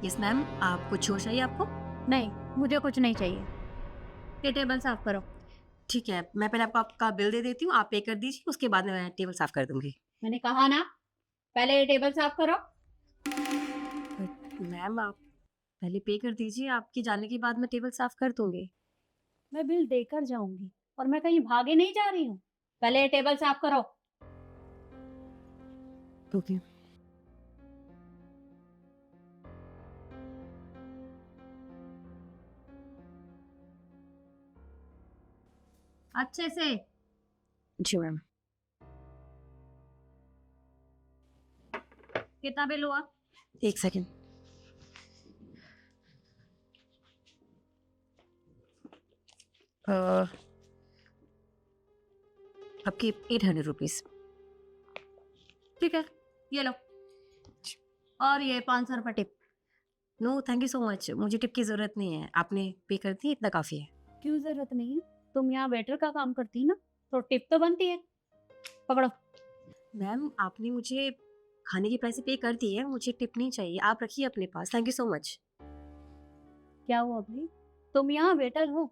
Yes ma'am, आप कुछ और चाहिए आपको? नहीं, मुझे कुछ नहीं चाहिए। ये टेबल साफ करो। ठीक है, मैं पहले आपको आपका बिल दे देती हूँ, आप पे कर दीजिए, उसके बाद मैं टेबल साफ कर दूँगी। मैंने कहा ना, पहले ये टेबल साफ करो। बट मैम आप पहले पे कर दीजिए, आपके जाने के बाद मैं टेबल साफ कर दूँगी। मैं बिल देकर जाऊंगी और मैं कहीं भागे नहीं जा रही हूँ। पहले ये टेबल साफ करो। ओके। अच्छे से। जी मैम। कितना बिल हुआ? 1 सेकंड। अ, आपकी 800 रुपीज़। ठीक है, ये लो। और ये 500 रुपये tip. No thank you so much, मुझे टिप की ज़रूरत नहीं है, आपने पे कर दी इतना काफ़ी है। क्यों जरूरत नहीं है? तुम यहाँ वेटर का काम करती ना, तो टिप तो बनती है। पकड़ो। मैम आपने मुझे खाने के पैसे पे कर दिए हैं, मुझे टिप नहीं चाहिए, आप रखिए अपने पास, थैंक यू सो मच। क्या हुआ भाई? तुम यहाँ वेटर हो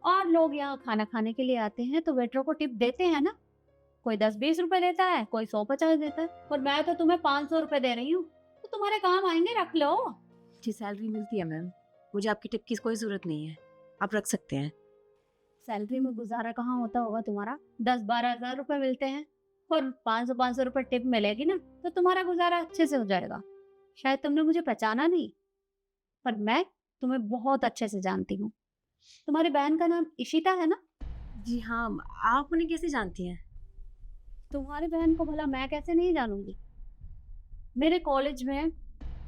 और लोग यहाँ खाना खाने के लिए आते हैं तो वेटरों को टिप देते हैं ना। कोई 10-20 रुपए देता है, कोई 100-50 देता है, और मैं तो तुम्हें 500 रुपए दे रही हूँ, तो तुम्हारे काम आएंगे, रख लो। जी सैलरी मिलती है मैम, मुझे आपकी टिप की कोई ज़रूरत नहीं है, आप रख सकते हैं। सैलरी में गुजारा कहाँ होता होगा तुम्हारा? 10-12 हजार रुपए मिलते हैं और 500-500 रुपए टिप मिलेगी ना, तो तुम्हारा गुजारा अच्छे से हो जाएगा। शायद तुमने मुझे पहचाना नहीं, पर मैं तुम्हें बहुत अच्छे से जानती हूँ। तुम्हारी बहन का नाम इशिता है ना? जी हाँ, आप उन्हें कैसे जानती हैं? तुम्हारी बहन को भला मैं कैसे नहीं जानूंगी? मेरे कॉलेज में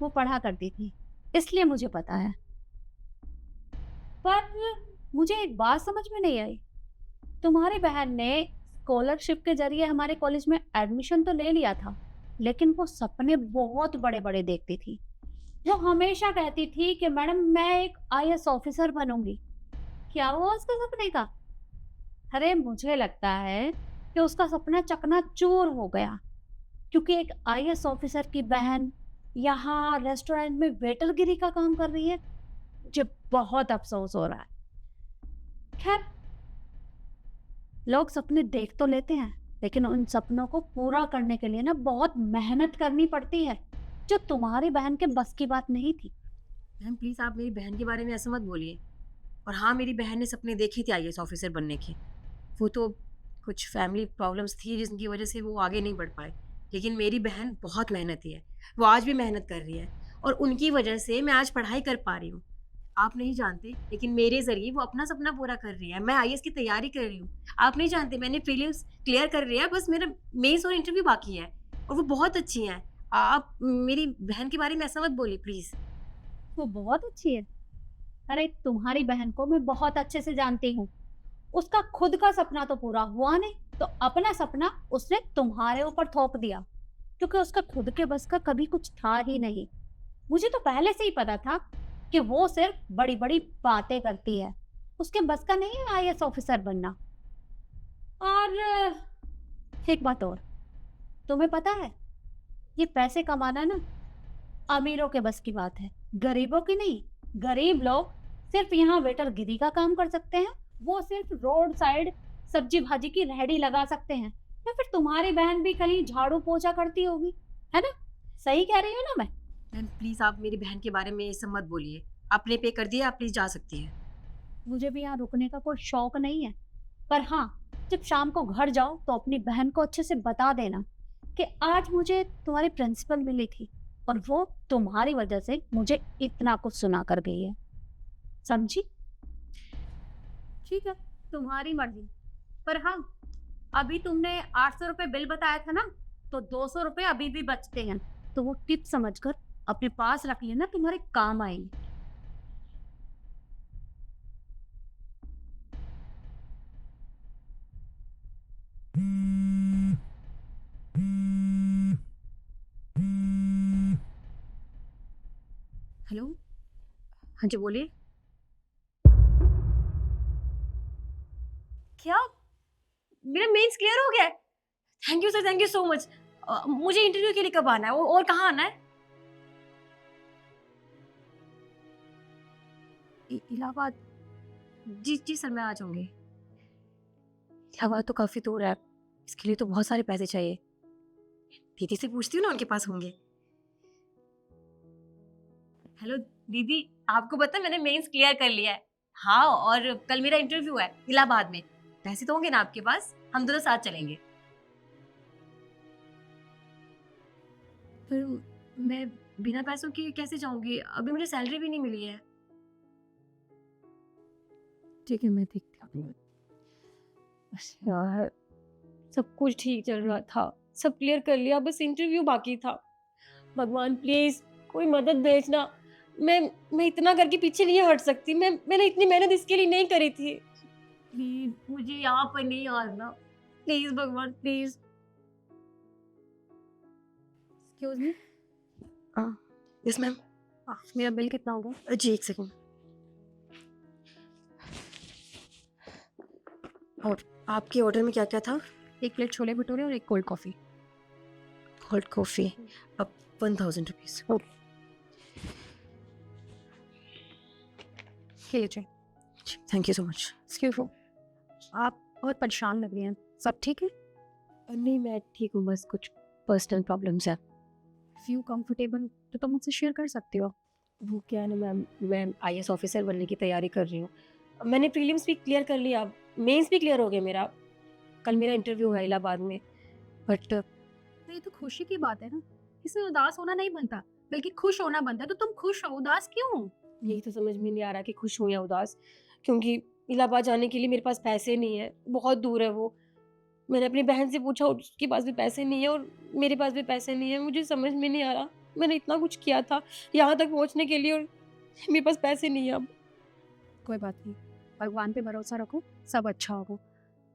वो पढ़ा करती थी, इसलिए मुझे पता है। पर मुझे एक बात समझ में नहीं आई। तुम्हारी बहन ने स्कॉलरशिप के जरिए हमारे कॉलेज में एडमिशन तो ले लिया था, लेकिन वो सपने बहुत बड़े बड़े देखती थी। जो हमेशा कहती थी कि मैडम मैं एक आईएएस ऑफिसर बनूंगी। क्या हुआ उसके सपने का? अरे मुझे लगता है कि उसका सपना चकनाचूर हो गया, क्योंकि एक आईएएस ऑफिसर की बहन यहाँ रेस्टोरेंट में वेटरगिरी का काम कर रही है। मुझे बहुत अफसोस हो रहा है। खैर, लोग सपने देख तो लेते हैं, लेकिन उन सपनों को पूरा करने के लिए ना बहुत मेहनत करनी पड़ती है, जो तुम्हारी बहन के बस की बात नहीं थी। मैम प्लीज़ आप मेरी बहन के बारे में ऐसा मत बोलिए। और हाँ, मेरी बहन ने सपने देखे थे आईएएस ऑफिसर बनने के। वो तो कुछ फैमिली प्रॉब्लम्स थी जिनकी वजह से वो आगे नहीं बढ़ पाए। लेकिन मेरी बहन बहुत मेहनती है, वो आज भी मेहनत कर रही है और उनकी वजह से मैं आज पढ़ाई कर पा रही हूँ। आप नहीं जानते, लेकिन मेरे ज़रिए वो अपना सपना पूरा कर रही है। मैं आईएएस की तैयारी कर रही हूँ। आप नहीं जानते, मैंने प्रीलिम्स क्लियर कर लिया है, बस मेरा मेंस और इंटरव्यू बाकी है और वो बहुत अच्छी हैं। आप मेरी बहन के बारे में ऐसा मत बोलिए प्लीज़। वो बहुत अच्छी है। अरे तुम्हारी बहन को मैं बहुत अच्छे से जानती हूँ। उसका खुद का सपना तो पूरा हुआ नहीं, तो अपना सपना उसने तुम्हारे ऊपर थोप दिया, क्योंकि उसका खुद के बस का कभी कुछ था ही नहीं। मुझे तो पहले से ही पता था कि वो सिर्फ बड़ी बड़ी बातें करती है, उसके बस का नहीं है आईएएस ऑफिसर बनना। और एक बात और, तुम्हें पता है, ये पैसे कमाना ना अमीरों के बस की बात है, गरीबों की नहीं। गरीब लोग सिर्फ यहाँ वेटर गिरी का काम कर सकते हैं, वो सिर्फ रोड साइड सब्जी भाजी की रेहड़ी लगा सकते हैं, या फिर तुम्हारी बहन भी कहीं झाड़ू पोछा करती होगी, है ना? सही कह रही हूँ ना मैं? मैम प्लीज़ आप मेरी बहन के बारे में ये सब मत बोलिए। आपने पे कर दिया, आप प्लीज़ जा सकती हैं। मुझे भी यहाँ रुकने का कोई शौक नहीं है, पर हाँ, जब शाम को घर जाओ तो अपनी बहन को अच्छे से बता देना कि आज मुझे तुम्हारी प्रिंसिपल मिली थी और वो तुम्हारी वजह से मुझे इतना कुछ सुना कर गई है। समझी? ठीक है, तुम्हारी मर्जी। पर हाँ, अभी तुमने 800 रुपये बिल बताया था ना, तो 200 रुपये अभी भी बचते हैं, तो वो टिप समझकर अपने पास रख लेना, तुम्हारे काम आएंगे। हेलो? हाँ जी, बोलिए। क्या? मेरा मेंस क्लियर हो गया है? Thank you sir, thank you so much. मुझे इंटरव्यू के लिए कब आना है और कहाँ आना है? इलाहाबाद? जी जी सर, मैं आ जाऊंगी। इलाहाबाद तो काफ़ी दूर है, इसके लिए तो बहुत सारे पैसे चाहिए। दीदी से पूछती हूँ ना, उनके पास होंगे। हेलो दीदी, आपको पता है मैंने मेंस क्लियर कर लिया है। हाँ, और कल मेरा इंटरव्यू है इलाहाबाद में। पैसे तो होंगे ना आपके पास? हम दोनों साथ चलेंगे। फिर मैं बिना पैसों के कैसे जाऊंगी? अभी मुझे सैलरी भी नहीं मिली है। ठीक है, मैं देखती हूँ। यार, सब कुछ ठीक चल रहा था, सब क्लियर कर लिया, बस इंटरव्यू बाकी था। भगवान प्लीज कोई मदद भेजना। मैं इतना करके पीछे नहीं हट सकती। मैंने इतनी मेहनत इसके लिए नहीं करी थी। प्लीज मुझे यहाँ पर नहीं हारना। प्लीज भगवान please. Excuse me. Yes ma'am. मेरा बिल कितना होगा? जी एक सेकंड। और आपके ऑर्डर में क्या क्या था? एक प्लेट छोले भटूरे और एक कोल्ड कॉफ़ी। कोल्ड कॉफ़ी अब 1000 रुपीज़। लीजिए। Thank you so much. Excuse me, आप बहुत परेशान लग रही हैं, सब ठीक है? नहीं, मैं ठीक हूँ, बस कुछ पर्सनल प्रॉब्लम्स है। फ्यू कंफर्टेबल तो तुम मुझसे शेयर कर सकती हो। वो क्या है ना मैम, मैं IAS ऑफिसर बनने की तैयारी कर रही हूँ। मैंने प्रीलिम्स भी क्लियर कर लिया, मेंस भी क्लियर हो गया मेरा। कल मेरा इंटरव्यू है इलाहाबाद में, बट तो ये तो खुशी की बात है ना, इसमें उदास होना नहीं बनता, बल्कि खुश होना बनता है। तो तुम खुश हो, उदास क्यों? यही तो समझ में नहीं आ रहा कि खुश हूँ या उदास। क्योंकि इलाहाबाद जाने के लिए मेरे पास पैसे नहीं है, बहुत दूर है वो। मैंने अपनी बहन से पूछा, उसके पास भी पैसे नहीं है और मेरे पास भी पैसे नहीं है। मुझे समझ में नहीं आ रहा, मैंने इतना कुछ किया था यहाँ तक पहुँचने के लिए और मेरे पास पैसे नहीं है अब। कोई बात नहीं, भगवान पे भरोसा रखो, सब अच्छा होगा।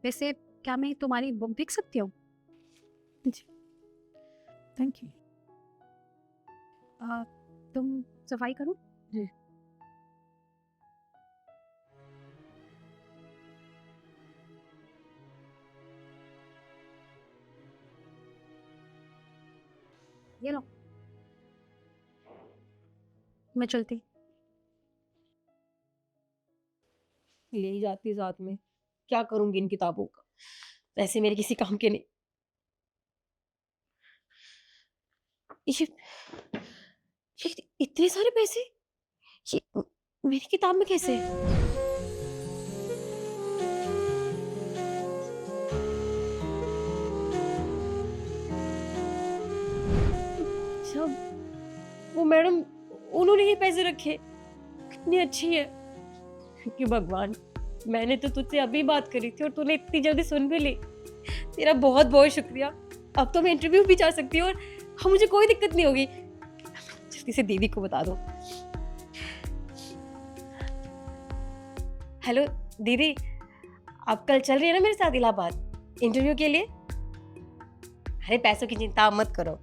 वैसे क्या मैं तुम्हारी बुक देख सकती हूँ? Thank you. तुम सफाई करो। जी। ये लो, मैं चलती। ले ही जाती साथ में, क्या करूंगी इन किताबों का? पैसे मेरे किसी काम के नहीं। ये इतने सारे पैसे, ये मेरी किताब में कैसे? सब वो मैडम, उन्होंने ये पैसे रखे। कितनी अच्छी है कि भगवान, मैंने तो तुझसे अभी बात करी थी और तूने इतनी जल्दी सुन भी ली। तेरा बहुत बहुत शुक्रिया। अब तो मैं इंटरव्यू भी जा सकती हूँ और हाँ, मुझे कोई दिक्कत नहीं होगी। जल्दी से दीदी को बता दो। हेलो दीदी, आप कल चल रही है ना मेरे साथ इलाहाबाद इंटरव्यू के लिए? अरे पैसों की चिंता मत करो,